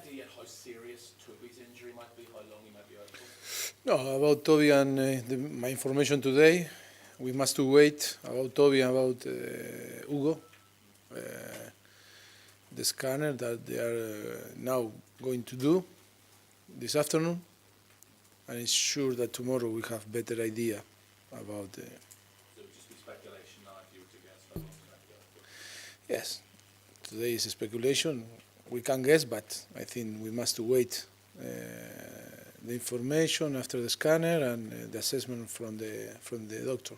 idea how serious Toby's injury might be, how long he might be out for? No, about Toby and my information today, we must to wait about Toby and about Hugo, the scanner that they are now going to do this afternoon, and it's sure that tomorrow we have better idea about. So it would just be speculation now if you were to guess how long he might be out for? Yes, today is a speculation. We can guess, but I think we must to wait the information after the scanner and the assessment from the doctor.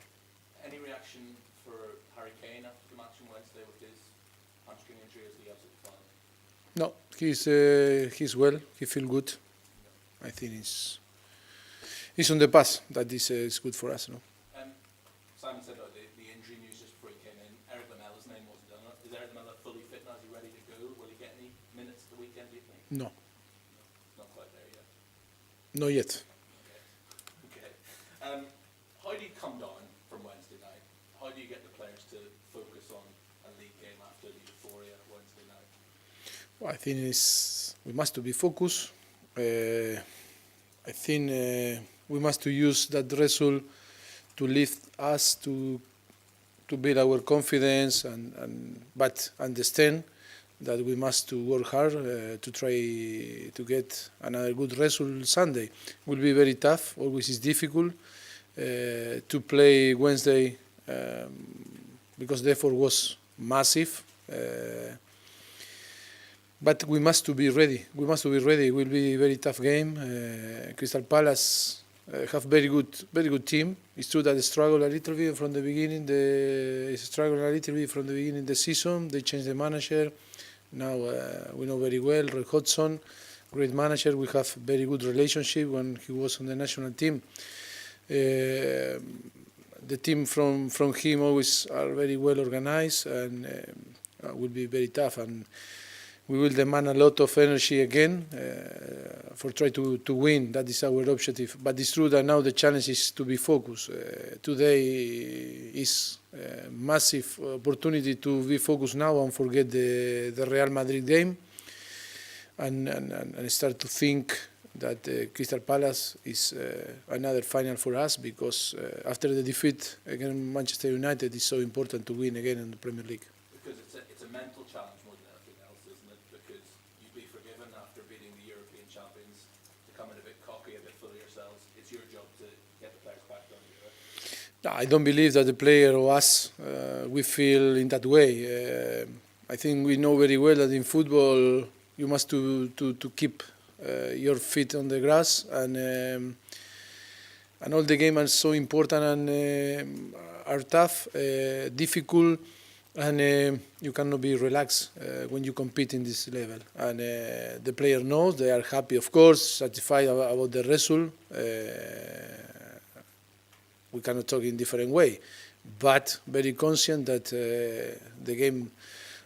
Any reaction for Harry Kane after the match on Wednesday with his hamstring injury? Is he absolutely fine? No, he's well. He feels good. I think he's on the path. That is good for us. No? Simon said the injury news just before he came in. Eric Lamella's name wasn't done. Is Eric Lamella fully fit now? Is he ready to go? Will he get any minutes at the weekend, do you think? No, Not quite there yet. not yet. Okay. How do you come down from Wednesday night? How do you get the players to focus on a league game after the euphoria of Wednesday night? Well, I think we must to be focused. I think we must to use that result to lift us to build our confidence but understand that we must to work hard to try to get another good result Sunday. It will be very tough. Always is difficult to play Wednesday because the effort was massive. But we must to be ready. We must to be ready. It will be a very tough game. Crystal Palace have very good team. It's true that they struggle a little bit from the beginning. They struggle a little bit from the beginning of the season. They changed the manager. Now we know very well Roy Hodgson, great manager. We have very good relationship when he was on the national team. The team from him always are very well organized and will be very tough. And we will demand a lot of energy again for try to win. That is our objective. But it's true that now the challenge is to be focused. Today is a massive opportunity to be focused now and forget the Real Madrid game and start to think that Crystal Palace is another final for us because after the defeat against Manchester United, it's so important to win again in the Premier League. Because it's a mental challenge more than anything else, isn't it? Because you'd be forgiven after beating the European champions to come in a bit cocky, a bit full of yourselves. It's your job to get the players back down to earth. No, I don't believe that the player or us we feel in that way. I think we know very well that in football you must to keep your feet on the grass and all the games are so important and are tough, difficult. And you cannot be relaxed when you compete in this level. And the player knows, they are happy, of course, satisfied about the result. We cannot talk in different way, but very conscient that the game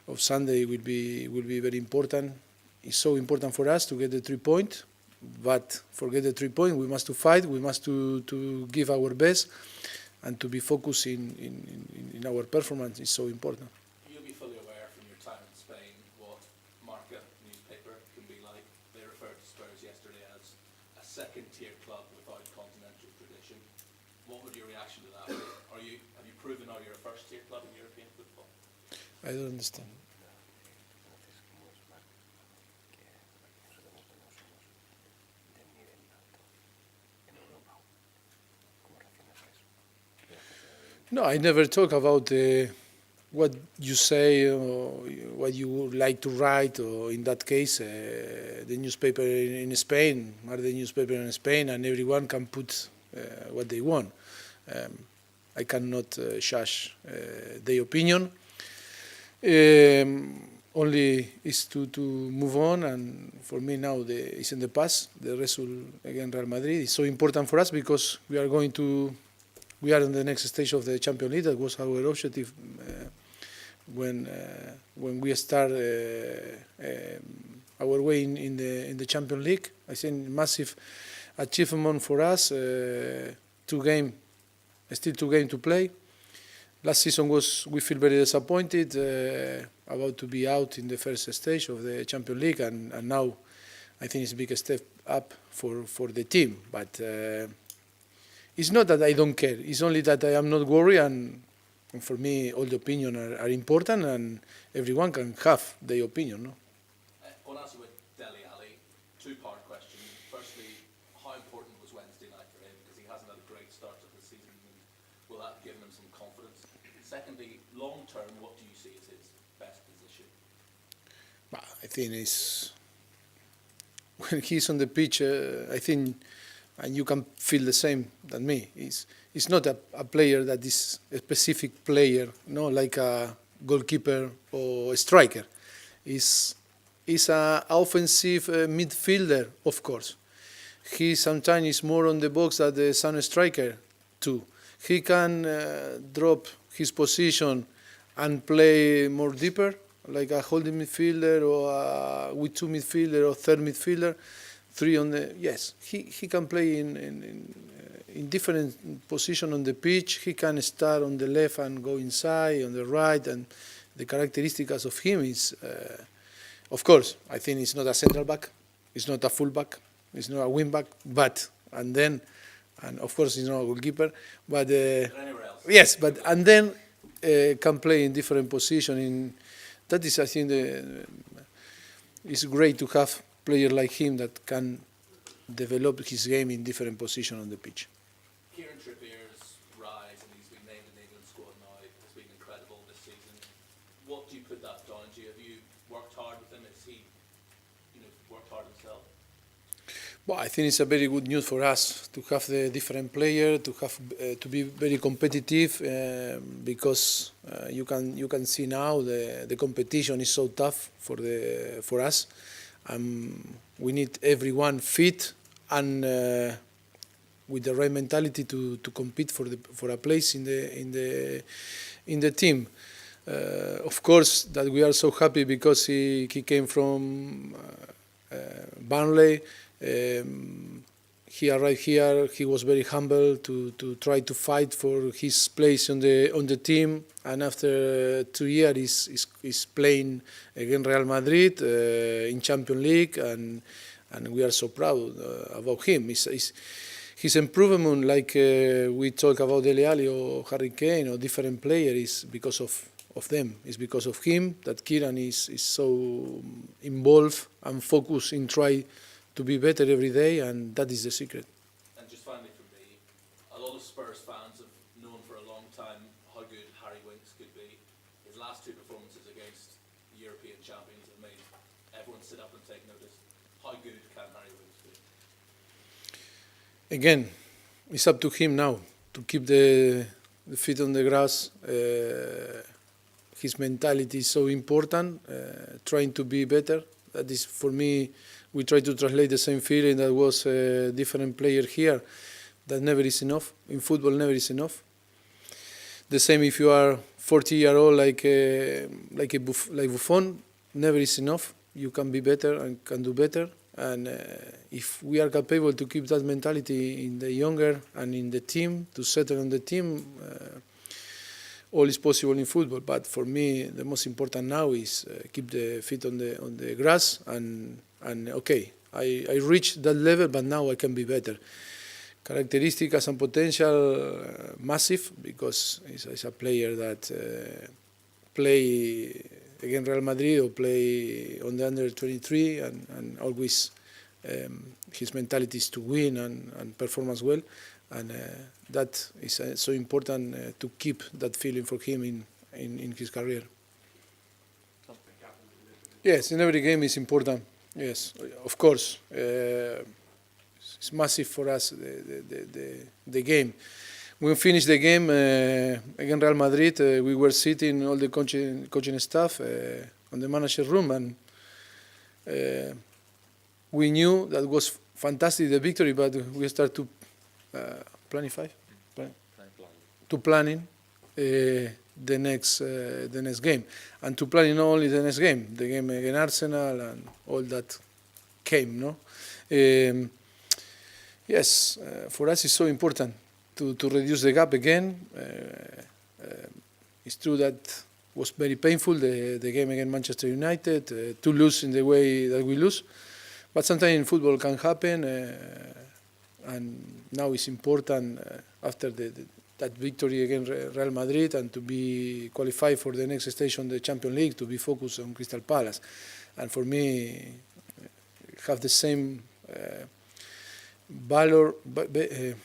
of Sunday will be very important. It's so important for us to get the 3 points, but forget the 3 points. We must to fight. We must to give our best. And to be focused in our performance is so important. You'll be fully aware from your time in Spain what Marca newspaper can be like. They referred to Spurs yesterday as a second-tier club without continental tradition. What would your reaction to that be? Have you proven now you're a first-tier club in European football? I don't understand. No, I never talk about what you say or what you would like to write, or in that case, the newspaper in Spain are the newspaper in Spain, and everyone can put what they want. I cannot judge their opinion. Only is to move on, and for me now it's in the past. The result against Real Madrid is so important for us because we are in the next stage of the Champions League. That was our objective when we start our way in the Champions League. I think massive achievement for us. Still 2 games to play. Last season we feel very disappointed about to be out in the first stage of the Champions League, and now I think it's a big step up for the team. But it's not that I don't care. It's only that I am not worried, and for me, all the opinions are important, and everyone can have their opinion. No? I want to ask you with Dele Alli, two-part question. Firstly, how important was Wednesday night for him? Because he hasn't had a great start to the season, and will that have given him some confidence? Secondly, long-term, what do you see as his best position? I think it's when he's on the pitch. I think, and you can feel the same than me. It's not a player that is a specific player, no, like a goalkeeper or a striker. He's an offensive midfielder, of course. He sometimes is more on the box than the sun striker too. He can drop his position and play more deeper, like a holding midfielder or with two midfielder or third midfielder, three on the. Yes, he can play in different position on the pitch. He can start on the left and go inside, on the right, and the characteristics of him is, of course, I think it's not a central back, it's not a full back, it's not a wing back, and of course he's not a goalkeeper, but Anywhere else? yes, but and then can play in different position. That is, I think, it's great to have player like him that can develop his game in different positions on the pitch. Kieran Trippier's rise, and he's been named in the England squad now, has been incredible this season. What do you put that down to? Have you worked hard with him? Has he, worked hard himself? Well, I think it's a very good news for us to have the different player, to have to be very competitive, because you can see now the competition is so tough for us. We need everyone fit and with the right mentality to compete for a place in the team. Of course, that we are so happy because he came from Burnley. He arrived here. He was very humble to try to fight for his place on the team. And after 2 years, he's playing against Real Madrid in Champions League, and we are so proud about him. His improvement, like we talk about Dele Alli or Harry Kane or different players, is because of them. It's because of him that Kieran is so involved and focused in try to be better every day, and that is the secret. And just finally for me, a lot of Spurs fans have known for a long time how good Harry Winks could be. His last two performances against European champions have made everyone sit up and take notice. How good can Harry Winks be? Again, it's up to him now to keep the feet on the grass. His mentality is so important, trying to be better. That is, for me, we try to translate the same feeling that was a different player here, that never is enough. In football, never is enough. The same if you are 40-year-old like Buffon, never is enough. You can be better and can do better. And if we are capable to keep that mentality in the younger and in the team, to settle on the team, all is possible in football. But for me, the most important now is keep the feet on the grass and okay, I reached that level, but now I can be better. Characteristics and potential massive, because he's a player that play against Real Madrid or play on the under 23, and always his mentality is to win and perform as well, and that is so important to keep that feeling for him in his career. Yes, in every game is important. Yes, of course. It's massive for us, the game. When we finished the game against Real Madrid, we were sitting, all the coaching staff, on the manager room, and we knew that was fantastic, the victory, but we started to planning the next game, and to planning not only the next game, the game against Arsenal and all that came, no. Yes, for us it's so important to reduce the gap again. It's true that was very painful, the game against Manchester United, to lose in the way that we lose. But sometimes in football can happen, and now it's important after that victory against Real Madrid and to be qualified for the next stage on the Champions League, to be focused on Crystal Palace. And for me, have the same value than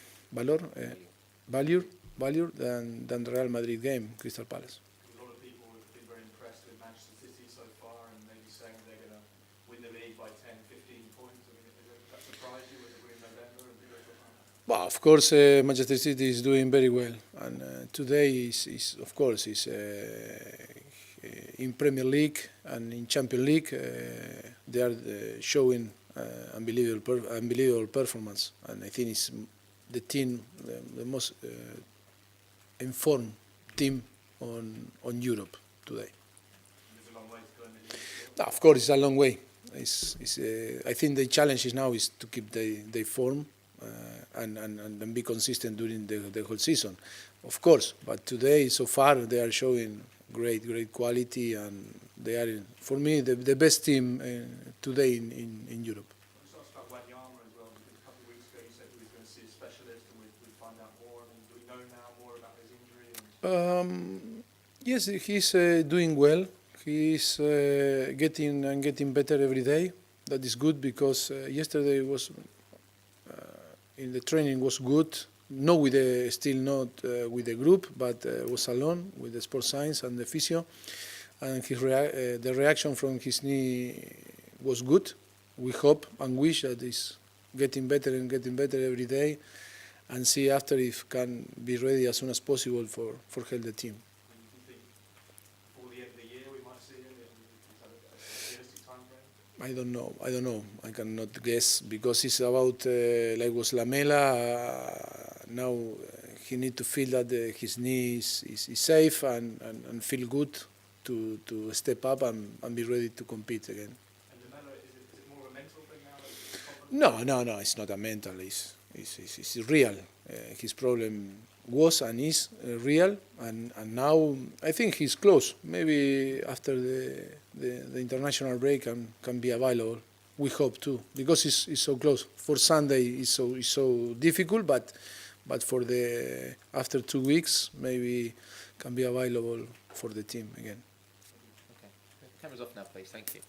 the Real Madrid game, Crystal Palace. A lot of people have been very impressed with Manchester City so far and maybe saying they're going to win the league by 10, 15 points. I mean, does that surprise you with the win in November and things like that? Well, of course, Manchester City is doing very well, and today is of course in Premier League and in Champions League. They are showing unbelievable performance, and I think it's the team, the most informed team on Europe today. There's a long way to go in the league. Of course, it's a long way. I think the challenge is now is to keep the form and be consistent during the whole season, of course. But today, so far, they are showing great quality, and they are, for me, the best team today in Europe. I just asked about Wanyama as well, because a couple of weeks ago you said we were going to see a specialist and we'd find out more. I mean, do we know now more about his injury? Yes, he's doing well. He's getting better every day. That is good, because yesterday was in the training was good. No, still not with the group, but was alone with the sports science and the physio. And the reaction from his knee was good. We hope and wish that he's getting better and getting better every day, and see after if can be ready as soon as possible for help the team. Do you think before the end of the year we might see him? Is that a realistic time frame? I don't know. I cannot guess, because it's about like was Lamela. Now he need to feel that his knee is safe and feel good to step up and be ready to compete again. And Lamela, is it more of a mental thing now? No, it's not a mental. It's real. His problem was and is real, and now I think he's close. Maybe after the international break can be available. We hope too, because it's so close. For Sunday it's so difficult, but for the after 2 weeks maybe can be available for the team again. Okay. Camera's off now, please. Thank you.